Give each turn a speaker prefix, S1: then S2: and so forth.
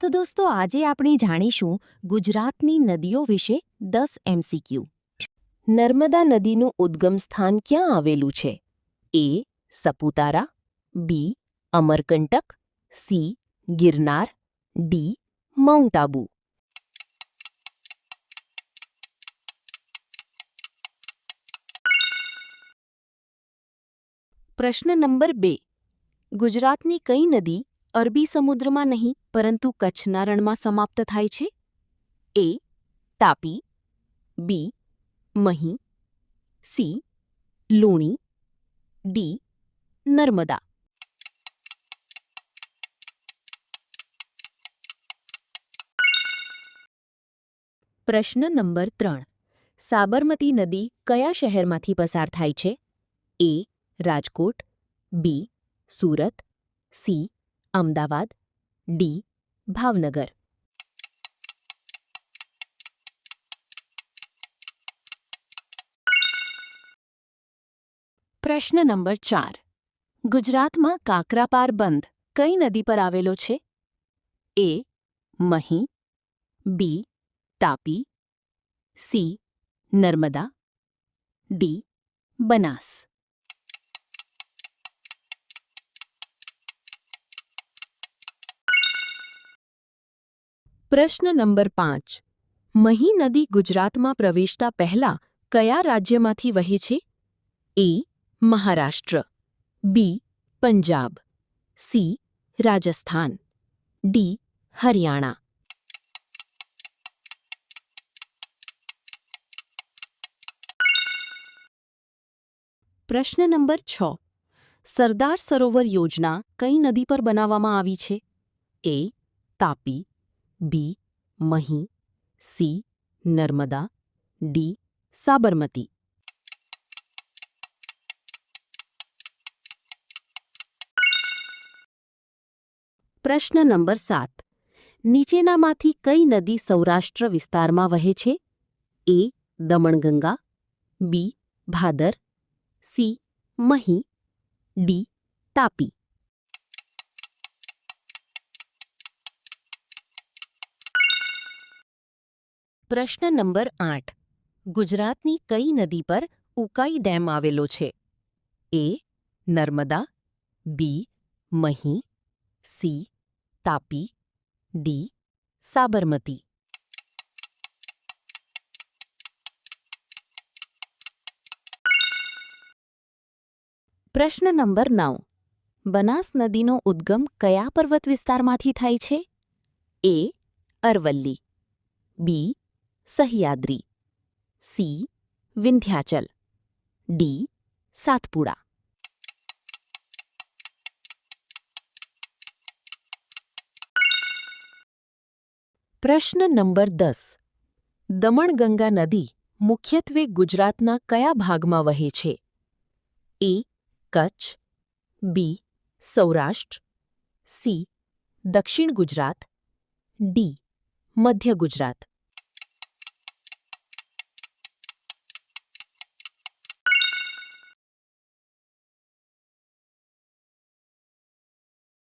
S1: તો દોસ્તો આજે આપણે જાણીશું ગુજરાતની નદીઓ વિશે 10 MCQ. નર્મદા નદીનું ઉદ્ગમ સ્થાન ક્યાં આવેલું છે? A. Saputara, B. Amarkantak, C. Girnar, D. Mount Abu. પ્રશ્ન નંબર 2. ગુજરાતની કઈ નદી અરબી સમુદ્રમાં નહીં પરંતુ કચ્છના રણમાં સમાપ્ત થાય છે? એ. તાપી, બી. મહી, સી. લુણી, ડી. નર્મદા. પ્રશ્ન નંબર 3. સાબરમતી નદી કયા શહેરમાંથી પસાર થાય છે? એ. રાજકોટ, બી. સુરત, સી. અમદાવાદ, ડી. ભાવનગર. પ્રશ્ન નંબર 4. ગુજરાતમાં કાકરાપાર બંધ કઈ નદી પર આવેલો છે? એ. મહી, બી. તાપી, સી. નર્મદા, ડી. બનાસ. પ્રશ્ન નંબર 5. મહી નદી ગુજરાતમાં પ્રવેશતા પહેલા કયા રાજ્યમાંથી વહે છે? એ. મહારાષ્ટ્ર, બી. પંજાબ, સી. રાજસ્થાન, ડી. હરિયાણા. પ્રશ્ન નંબર 6. સરદાર સરોવર યોજના કઈ નદી પર બનાવવામાં આવી છે? એ. તાપી, બી. મહી, સી. નર્મદા, ડી. સાબરમતી. પ્રશ્ન નંબર 7. નીચેનામાંથી કઈ નદી સૌરાષ્ટ્ર વિસ્તારમાં વહે છે? એ. દમણગંગા, બી. ભાદર, સી. મહી, ડી. તાપી. પ્રશ્ન નંબર 8. ગુજરાતની કઈ નદી પર ઉકાઈ ડેમ આવેલો છે? એ. નર્મદા, બી. મહી, સી. તાપી, ડી. સાબરમતી. પ્રશ્ન નંબર 9. બનાસ નદીનો ઉદ્ગમ કયા પર્વત વિસ્તારમાંથી થાય છે? એ. અરવલ્લી, બી. સહ્યાદ્રી, સી. વિંધ્યાચલ, ડી. સાતપુડા. પ્રશ્ન નંબર 10. દમણગંગા નદી મુખ્યત્વે ગુજરાતના કયા ભાગમાં વહે છે? એ. કચ્છ, બી. સૌરાષ્ટ્ર, સી. દક્ષિણ ગુજરાત, ડી. મધ્ય ગુજરાત.